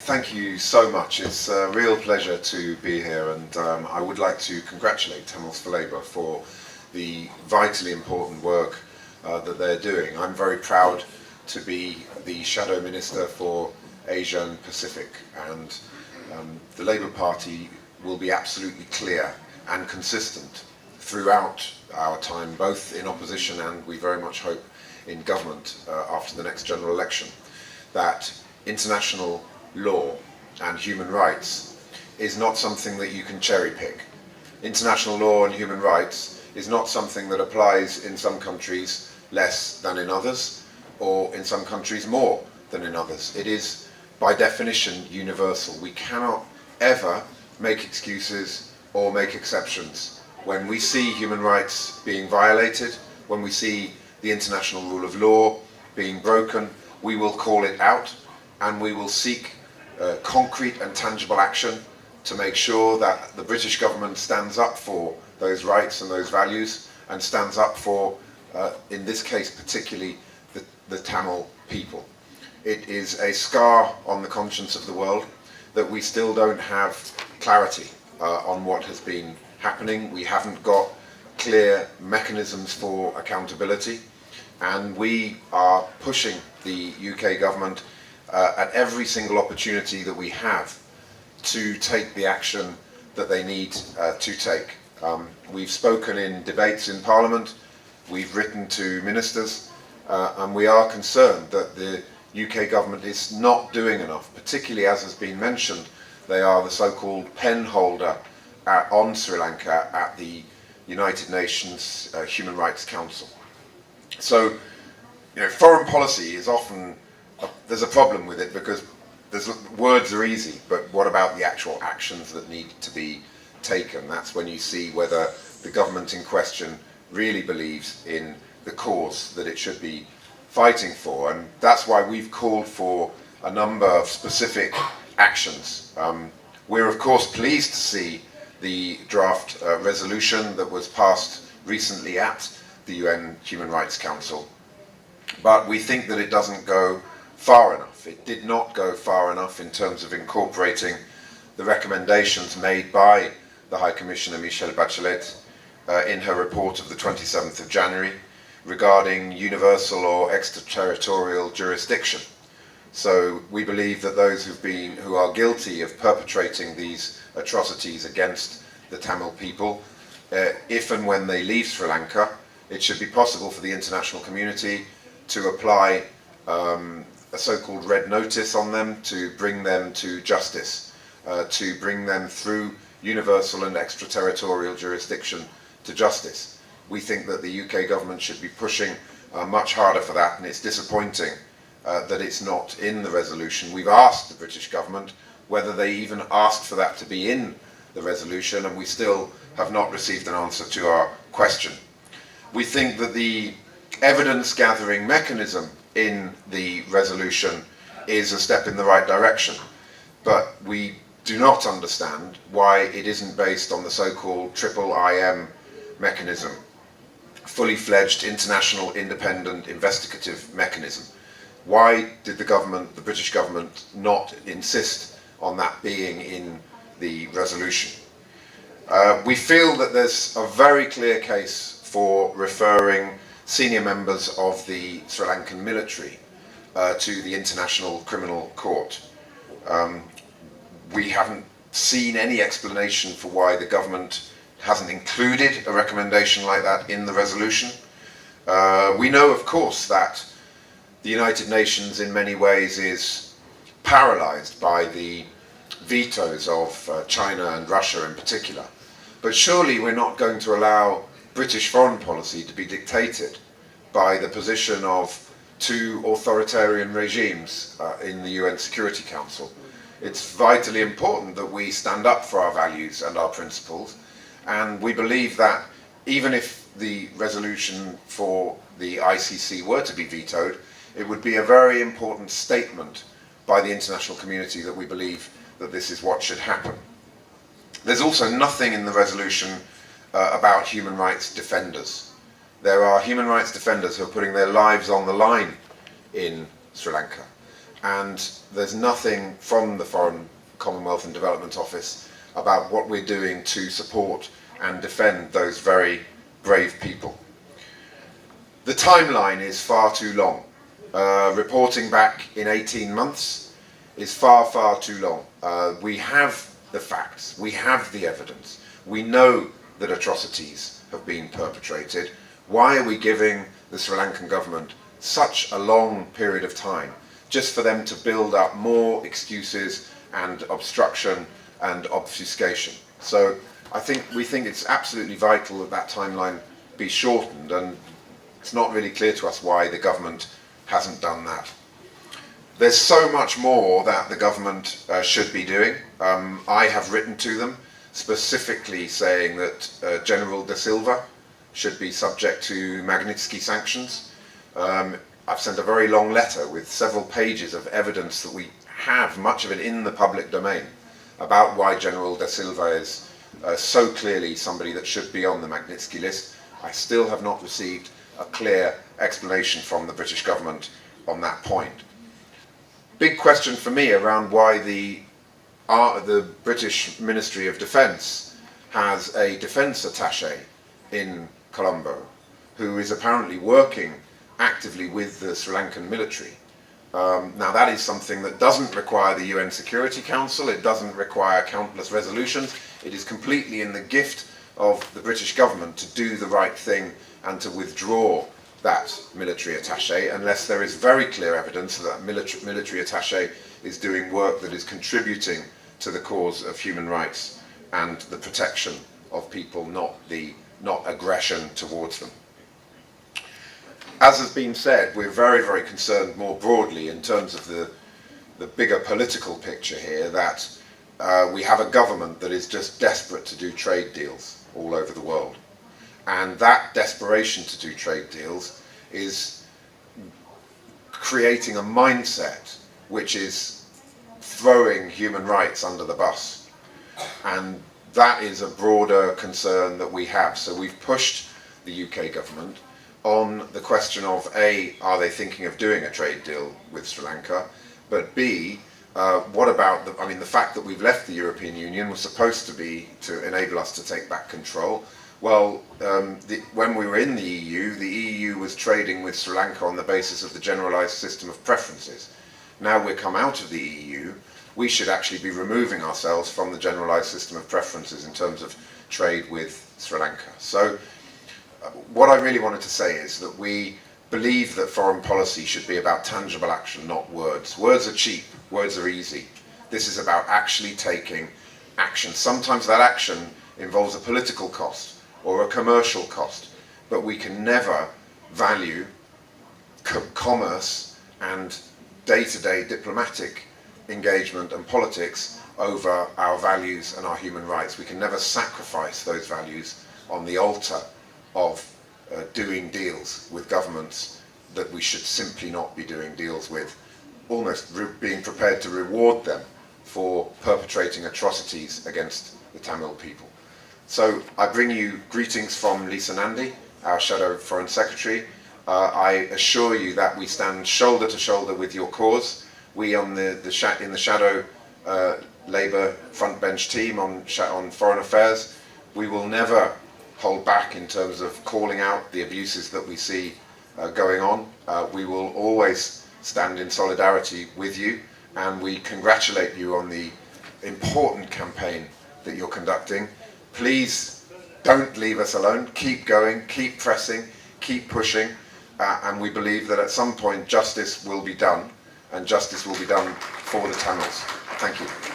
Thank you so much. It's a real pleasure to be here, and I would like to congratulate Tamils for Labour for the vitally important work that they're doing. I'm very proud to be the Shadow Minister for Asia and Pacific, and the Labour Party will be absolutely clear and consistent throughout our time, both in opposition and, we very much hope, in government after the next general election, that international law and human rights is not something that you can cherry pick. International law and human rights is not something that applies in some countries less than in others, or in some countries more than in others. It is, by definition, universal. We cannot ever make excuses or make exceptions. When we see human rights being violated, when we see the international rule of law being broken, we will call it out, and we will seek concrete and tangible action to make sure that the British government stands up for those rights and those values, and stands up for, in this case particularly, the Tamil people. It is a scar on the conscience of the world that we still don't have clarity on what has been happening. We haven't got clear mechanisms for accountability, and we are pushing the UK government at every single opportunity that we have to take the action that they need to take. We've spoken in debates in Parliament, we've written to ministers, and we are concerned that the UK government is not doing enough, particularly, as has been mentioned, they are the so-called pen holder on Sri Lanka at the United Nations Human Rights Council. So, foreign policy is often, there's a problem with it because words are easy, but what about the actual actions that need to be taken? That's when you see whether the government in question really believes in the cause that it should be fighting for, and that's why we've called for a number of specific actions. We're of course pleased to see the draft resolution that was passed recently at the UN Human Rights Council, but we think that it doesn't go far enough. It did not go far enough in terms of incorporating the recommendations made by the High Commissioner Michelle Bachelet in her report of the 27th of January regarding universal or extraterritorial jurisdiction. So we believe that those who are guilty of perpetrating these atrocities against the Tamil people, if and when they leave Sri Lanka, it should be possible for the international community to apply a so-called red notice on them, to bring them to justice, to bring them through universal and extraterritorial jurisdiction to justice. We think that the UK government should be pushing much harder for that, and it's disappointing that it's not in the resolution. We've asked the British government whether they even asked for that to be in the resolution, and we still have not received an answer to our question. We think that the evidence gathering mechanism in the resolution is a step in the right direction, but we do not understand why it isn't based on the so-called triple IM mechanism, fully fledged international independent investigative mechanism. Why did the British government not insist on that being in the resolution? We feel that there's a very clear case for referring senior members of the Sri Lankan military to the International Criminal Court. We haven't seen any explanation for why the government hasn't included a recommendation like that in the resolution. We know, of course, that the United Nations in many ways is paralysed by the vetoes of China and Russia in particular. But surely we're not going to allow British foreign policy to be dictated by the position of two authoritarian regimes in the UN Security Council. It's vitally important that we stand up for our values and our principles, and we believe that even if the resolution for the ICC were to be vetoed, it would be a very important statement by the international community that we believe that this is what should happen. There's also nothing in the resolution about human rights defenders. There are human rights defenders who are putting their lives on the line in Sri Lanka. and there's nothing from the Foreign Commonwealth and Development Office about what we're doing to support and defend those very brave people. The timeline is far too long. Reporting back in 18 months is far, far too long. We have the facts, we have the evidence, we know that atrocities have been perpetrated. Why are we giving the Sri Lankan government such a long period of time just for them to build up more excuses and obstruction and obfuscation? So we think it's absolutely vital that that timeline be shortened, and it's not really clear to us why the government hasn't done that. There's so much more that the government should be doing. I have written to them specifically saying that General de Silva should be subject to Magnitsky sanctions. I've sent a very long letter with several pages of evidence that we have, much of it in the public domain, about why General de Silva is so clearly somebody that should be on the Magnitsky list. I still have not received a clear explanation from the British government on that point. Big question for me around why the British Ministry of Defence has a defence attache in Colombo, who is apparently working actively with the Sri Lankan military. Now that is something that doesn't require the UN Security Council, it doesn't require countless resolutions, it is completely in the gift of the British government to do the right thing and to withdraw that military attache unless there is very clear evidence that military attache is doing work that is contributing to the cause of human rights and the protection of people, not aggression towards them. As has been said, we're very, very concerned more broadly in terms of the bigger political picture here that we have a government that is just desperate to do trade deals all over the world. And that desperation to do trade deals is creating a mindset which is throwing human rights under the bus. And that is a broader concern that we have. So we've pushed the UK government on the question of A, are they thinking of doing a trade deal with Sri Lanka? But B, what about the fact that we've left the European Union was supposed to be to enable us to take back control. Well, when we were in the EU was trading with Sri Lanka on the basis of the generalised system of preferences. Now we've come out of the EU, we should actually be removing ourselves from the generalised system of preferences in terms of trade with Sri Lanka. So what I really wanted to say is that we believe that foreign policy should be about tangible action, not words. Words are cheap, words are easy. This is about actually taking action. Sometimes that action involves a political cost or a commercial cost, but we can never value commerce and day-to-day diplomatic engagement and politics over our values and our human rights. We can never sacrifice those values on the altar of doing deals with governments that we should simply not be doing deals with, almost being prepared to reward them for perpetrating atrocities against the Tamil people. So I bring you greetings from Lisa Nandi, our Shadow Foreign Secretary. I assure you that we stand shoulder to shoulder with your cause. We in the Shadow Labour front bench team on foreign affairs, we will never hold back in terms of calling out the abuses that we see going on. We will always stand in solidarity with you, and we congratulate you on the important campaign that you're conducting. Please don't leave us alone. Keep going, keep pressing, keep pushing, and we believe that at some point justice will be done, and justice will be done for the Tamils. Thank you.